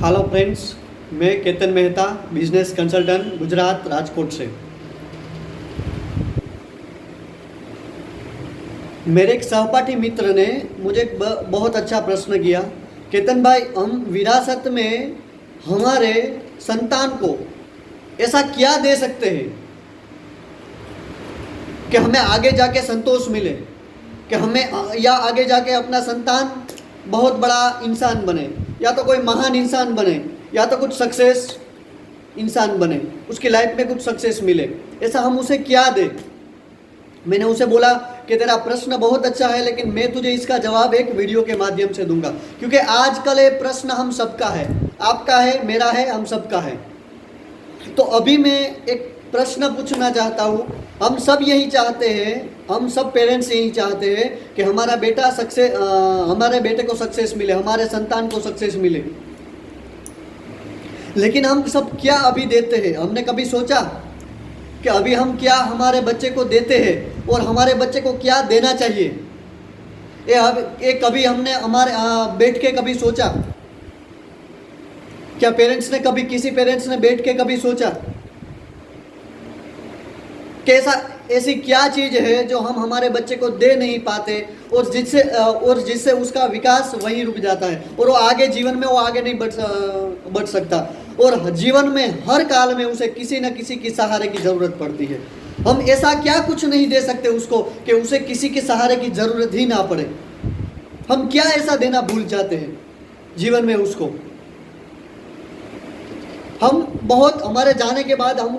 Hello friends, मैं Ketan Mehta, business consultant, Gujarat Rajkot से। मेरे एक सहपाठी मित्र ने मुझे एक बहुत अच्छा प्रश्न किया। केतन भाई, हम विरासत में हमारे संतान को ऐसा क्या दे सकते हैं कि हमें आगे जाके संतोष मिले, कि हमें या आगे जाके अपना संतान बहुत बड़ा इंसान बने, या तो कोई महान इंसान बने, या तो कुछ सक्सेस इंसान बने, उसकी लाइफ में कुछ सक्सेस मिले। ऐसा हम उसे क्या दें? मैंने उसे बोला कि तेरा प्रश्न बहुत अच्छा है, लेकिन मैं तुझे इसका जवाब एक वीडियो के माध्यम से दूंगा, क्योंकि आजकल ये प्रश्न हम सबका है, आपका है, मेरा है, हम सबका है। तो अभी मैं एक प्रश्न पूछना चाहता हूँ। हम सब यही चाहते हैं, हम सब पेरेंट्स यही चाहते हैं कि हमारा बेटा हमारे बेटे को सक्सेस मिले, हमारे संतान को सक्सेस मिले। लेकिन हम सब क्या अभी देते हैं? हमने कभी सोचा कि अभी हम क्या हमारे बच्चे को देते हैं और हमारे बच्चे को क्या देना चाहिए? ये कभी हमने हमारे बैठ के कभी सोचा? क्या पेरेंट्स ने कभी, किसी पेरेंट्स ने बैठ के कभी सोचा कि ऐसी क्या चीज़ है जो हम हमारे बच्चे को दे नहीं पाते और जिससे उसका विकास वहीं रुक जाता है और वो आगे जीवन में वो आगे नहीं बढ़ सकता, और जीवन में हर काल में उसे किसी न किसी की सहारे की ज़रूरत पड़ती है। हम ऐसा क्या कुछ नहीं दे सकते उसको कि उसे किसी के सहारे की ज़रूरत ही ना पड़े? हम क्या ऐसा देना भूल जाते हैं जीवन में उसको? हम बहुत, हमारे जाने के बाद हम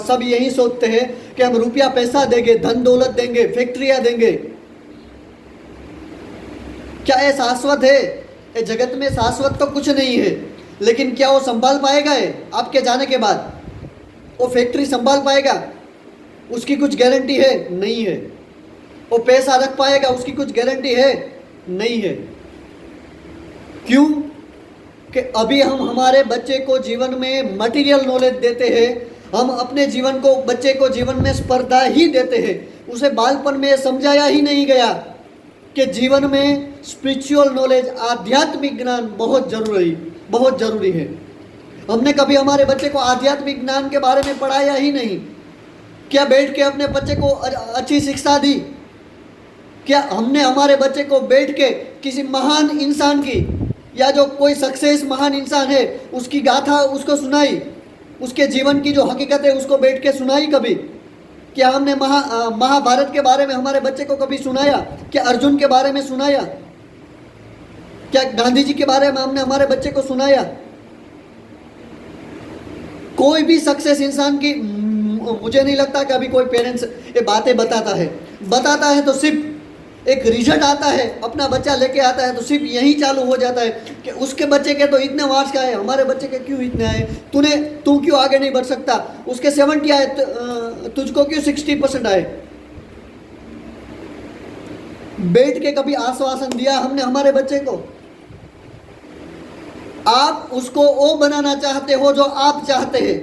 सब यही सोचते हैं कि हम रुपया पैसा देंगे, धन दौलत देंगे, फैक्ट्रियां देंगे। क्या ये शाश्वत है? ये जगत में शाश्वत तो कुछ नहीं है, लेकिन क्या वो संभाल पाएगा? है आपके जाने के बाद वो फैक्ट्री संभाल पाएगा? उसकी कुछ गारंटी है? नहीं है। वो पैसा रख पाएगा? उसकी कुछ गारंटी है? नहीं है। क्यों? कि अभी हम हमारे बच्चे को जीवन में मटेरियल नॉलेज देते हैं, हम अपने जीवन को, बच्चे को जीवन में स्पर्धा ही देते हैं। उसे बालपन में समझाया ही नहीं गया कि जीवन में स्पिरिचुअल नॉलेज, आध्यात्मिक ज्ञान बहुत जरूरी है। हमने कभी हमारे बच्चे को आध्यात्मिक ज्ञान के बारे में पढ़ाया ही नहीं। क्या बैठ के अपने बच्चे को अच्छी शिक्षा दी? क्या हमने हमारे बच्चे को बैठ के किसी महान इंसान की, या जो कोई सक्सेस महान इंसान है, उसकी गाथा उसको सुनाई? उसके जीवन की जो हकीकत है उसको बैठ के सुनाई कभी? क्या हमने महाभारत के बारे में हमारे बच्चे को कभी सुनाया? क्या अर्जुन के बारे में सुनाया? क्या गांधी जी के बारे में हमने हमारे बच्चे को सुनाया? कोई भी सक्सेस इंसान की, मुझे नहीं लगता कि अभी कोई पेरेंट्स ये बातें बताता है तो सिर्फ एक रिजल्ट आता है, अपना बच्चा लेके आता है तो सिर्फ यही चालू हो जाता है कि उसके बच्चे के तो इतने मार्क्स आए, हमारे बच्चे के क्यों इतने आए, तू क्यों आगे नहीं बढ़ सकता, उसके 70 आए, तुझको क्यों 60% आए? बैठ के कभी आश्वासन दिया हमने हमारे बच्चे को? आप उसको ओ बनाना चाहते हो जो आप चाहते हैं,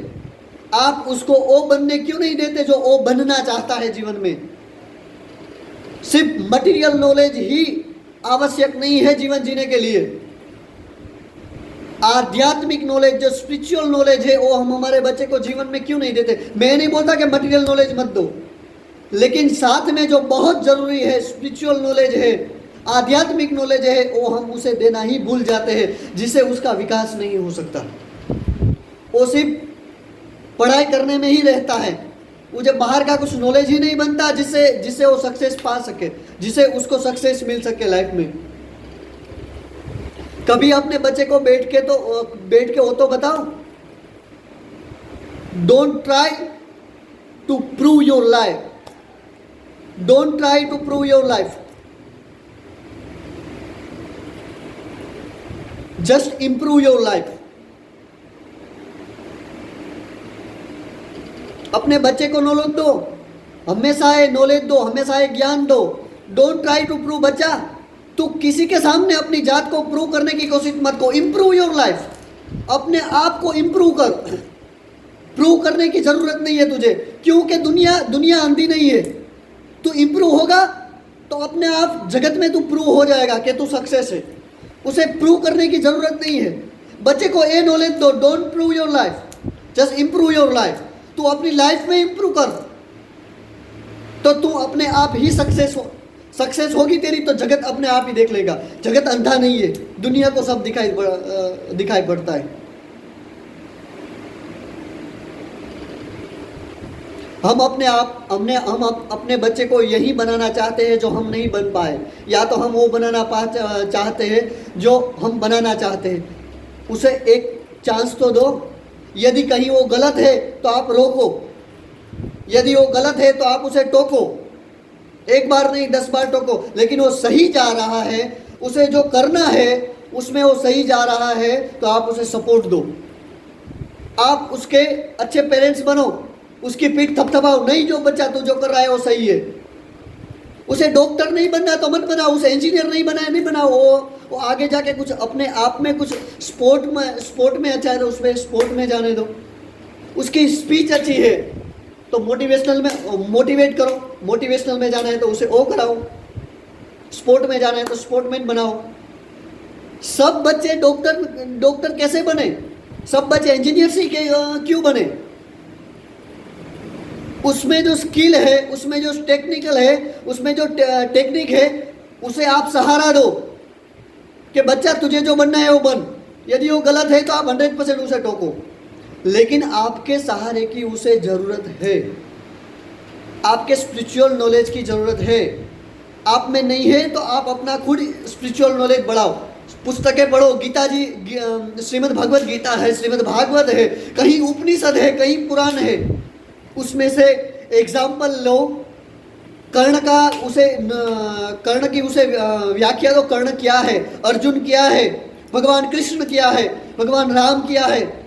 आप उसको ओ बनने क्यों नहीं देते जो ओ बनना चाहता है जीवन में? सिर्फ मटेरियल नॉलेज ही आवश्यक नहीं है जीवन जीने के लिए। आध्यात्मिक नॉलेज, जो स्पिरिचुअल नॉलेज है, वो हम हमारे बच्चे को जीवन में क्यों नहीं देते? मैं नहीं बोलता कि मटेरियल नॉलेज मत दो, लेकिन साथ में जो बहुत जरूरी है, स्पिरिचुअल नॉलेज है, आध्यात्मिक नॉलेज है, वो हम उसे देना ही भूल जाते हैं, जिससे उसका विकास नहीं हो सकता। वो सिर्फ पढ़ाई करने में ही रहता है, मुझे बाहर का कुछ नॉलेज ही नहीं बनता जिससे वो सक्सेस पा सके, जिससे उसको सक्सेस मिल सके लाइफ में। कभी अपने बच्चे को बैठ के वो तो बताओ, don't try to prove your life, don't try to prove your life, just improve your life. अपने बच्चे को नॉलेज दो, हमेशा ये नॉलेज दो, हमेशा ये ज्ञान दो। Don't try to prove. बच्चा, तू किसी के सामने अपनी जात को प्रूव करने की कोशिश मत को। इंप्रूव योर लाइफ, अपने आप को इंप्रूव कर। प्रूव करने की जरूरत नहीं है तुझे, क्योंकि दुनिया अंधी नहीं है। तू इंप्रूव होगा तो अपने आप जगत में तू प्रूव हो जाएगा कि तू सक्सेस है। उसे प्रूव करने की जरूरत नहीं है। बच्चे को ये नॉलेज दो, don't prove your life, just improve your life. तू अपनी लाइफ में इंप्रूव कर तो तू अपने आप ही सक्सेस होगी तेरी, तो जगत अपने आप ही देख लेगा। जगत अंधा नहीं है, दुनिया को सब दिखाई पड़ता है। हम अपने बच्चे को यही बनाना चाहते हैं जो हम नहीं बन पाए, या तो हम वो बनाना चाहते हैं जो हम बनाना चाहते हैं। उसे एक चांस तो दो। यदि कहीं वो गलत है तो आप रोको, यदि वो गलत है तो आप उसे टोको, एक बार नहीं 10 बार टोको। लेकिन वो सही जा रहा है, उसे जो करना है उसमें वो सही जा रहा है, तो आप उसे सपोर्ट दो। आप उसके अच्छे पेरेंट्स बनो, उसकी पीठ थपथपाओ, नहीं जो बच्चा तू जो कर रहा है वो सही है। उसे डॉक्टर नहीं बनना तो मत बनाओ, उसे इंजीनियर नहीं बनाओ। वो आगे जाके कुछ अपने आप में कुछ स्पोर्ट में अच्छा है तो उसमें स्पोर्ट में जाने दो। उसकी स्पीच अच्छी है तो मोटिवेशनल में मोटिवेट करो, मोटिवेशनल में जाना है तो उसे वो कराओ, स्पोर्ट में जाना है तो स्पोर्टमैन बनाओ। सब बच्चे डॉक्टर कैसे बने? सब बच्चे इंजीनियर ही क्यों बने? उसमें जो स्किल है, उसमें जो टेक्निकल है, उसमें जो टेक्निक है, उसे आप सहारा दो कि बच्चा तुझे जो बनना है वो बन। यदि वो गलत है तो आप 100% उसे टोको, लेकिन आपके सहारे की उसे ज़रूरत है। आपके स्पिरिचुअल नॉलेज की ज़रूरत है। आप में नहीं है तो आप अपना खुद स्पिरिचुअल नॉलेज बढ़ाओ। पुस्तकें पढ़ो, गीता जी, श्रीमद् भगवत गीता है, श्रीमद् भागवत है, कहीं उपनिषद है, कहीं पुराण है। उसमें से एग्जाम्पल लो। कर्ण की उसे व्याख्या दो। कर्ण क्या है, अर्जुन क्या है, भगवान कृष्ण क्या है, भगवान राम क्या है।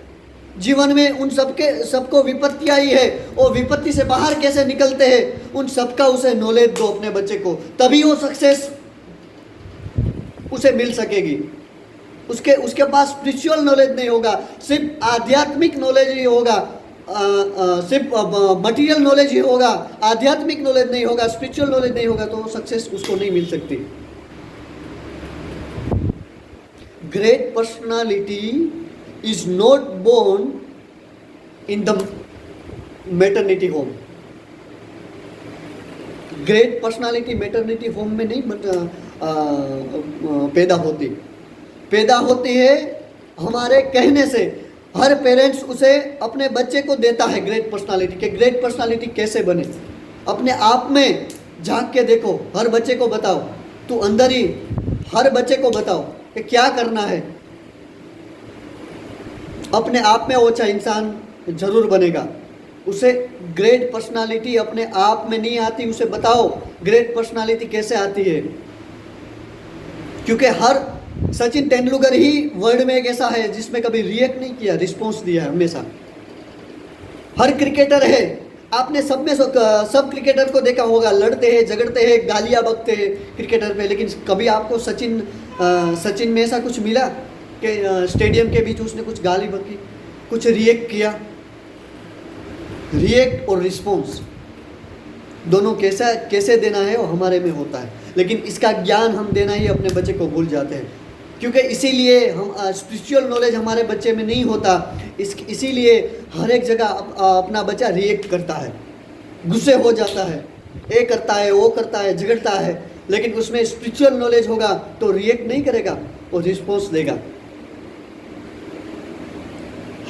जीवन में उन सबको विपत्ति आई है, और विपत्ति से बाहर कैसे निकलते हैं, उन सबका उसे नॉलेज दो अपने बच्चे को, तभी वो सक्सेस उसे मिल सकेगी। उसके पास स्पिरिचुअल नॉलेज नहीं होगा, सिर्फ आध्यात्मिक नॉलेज ही होगा, सिर्फ मटेरियल नॉलेज ही होगा, आध्यात्मिक नॉलेज नहीं होगा, स्पिरिचुअल नॉलेज नहीं होगा, तो सक्सेस उसको नहीं मिल सकती। Great personality is not born in the maternity home. Great personality maternity home में नहीं पैदा होती है हमारे कहने से। हर पेरेंट्स उसे अपने बच्चे को देता है ग्रेट पर्सनालिटी के। ग्रेट पर्सनालिटी कैसे बने, अपने आप में झांक के देखो। हर बच्चे को बताओ, तू अंदर ही हर बच्चे को बताओ कि क्या करना है। अपने आप में वो अच्छा इंसान जरूर बनेगा। उसे ग्रेट पर्सनालिटी अपने आप में नहीं आती, उसे बताओ ग्रेट पर्सनालिटी कैसे आती है। क्योंकि हर सचिन तेंदुलकर ही वर्ल्ड में एक ऐसा है जिसमें कभी रिएक्ट नहीं किया, रिस्पॉन्स दिया है हमेशा। हर क्रिकेटर है, आपने सब क्रिकेटर को देखा होगा, लड़ते हैं, झगड़ते हैं, गालियां बकते हैं क्रिकेटर पे, लेकिन कभी आपको सचिन में ऐसा कुछ मिला कि स्टेडियम के बीच उसने कुछ गाली बकी, कुछ रिएक्ट किया? रिएक्ट और रिस्पॉन्स दोनों कैसे देना है वो हमारे में होता है, लेकिन इसका ज्ञान हम देना ही अपने बच्चे को भूल जाते हैं। क्योंकि इसीलिए हम स्पिरिचुअल नॉलेज हमारे बच्चे में नहीं होता। इसीलिए हर एक जगह अपना बच्चा रिएक्ट करता है, गुस्से हो जाता है, ये करता है, वो करता है, झगड़ता है। लेकिन उसमें स्पिरिचुअल नॉलेज होगा तो रिएक्ट नहीं करेगा, वो रिस्पॉन्स देगा।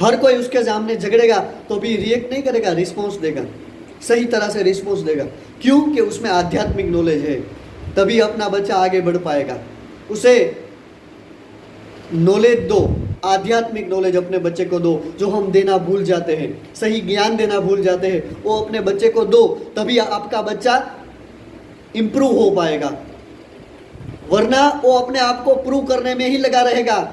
हर कोई उसके सामने झगड़ेगा तो भी रिएक्ट नहीं करेगा, रिस्पॉन्स देगा, सही तरह से रिस्पॉन्स देगा। क्यों? कि उसमें आध्यात्मिक नॉलेज है, तभी अपना बच्चा आगे बढ़ पाएगा। उसे नॉलेज दो, आध्यात्मिक नॉलेज अपने बच्चे को दो, जो हम देना भूल जाते हैं, सही ज्ञान देना भूल जाते हैं, वो अपने बच्चे को दो, तभी आपका बच्चा इम्प्रूव हो पाएगा। वरना वो अपने आप को प्रूव करने में ही लगा रहेगा,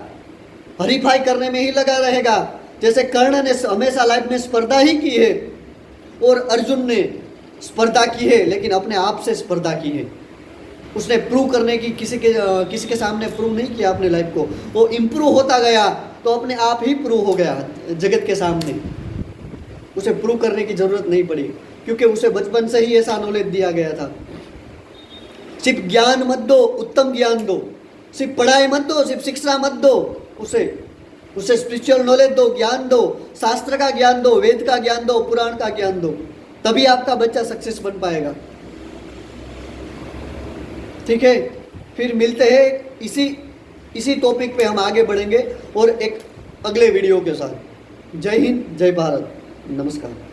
हरीफाई करने में ही लगा रहेगा। जैसे कर्ण ने हमेशा लाइफ में स्पर्धा ही की है और अर्जुन ने स्पर्धा की है, लेकिन अपने आप से स्पर्धा की है। उसने प्रूव करने की किसी के सामने प्रूव नहीं किया अपने लाइफ को। वो इम्प्रूव होता गया तो अपने आप ही प्रूव हो गया जगत के सामने। उसे प्रूव करने की ज़रूरत नहीं पड़ी, क्योंकि उसे बचपन से ही ऐसा नॉलेज दिया गया था। सिर्फ ज्ञान मत दो, उत्तम ज्ञान दो। सिर्फ पढ़ाई मत दो, सिर्फ शिक्षा मत दो उसे, उसे स्पिरिचुअल नॉलेज दो, ज्ञान दो, शास्त्र का ज्ञान दो, वेद का ज्ञान दो, पुराण का ज्ञान दो, तभी आपका बच्चा सक्सेस बन पाएगा। ठीक है, फिर मिलते हैं इसी टॉपिक पे हम आगे बढ़ेंगे और एक अगले वीडियो के साथ। जय हिंद, जय भारत, नमस्कार।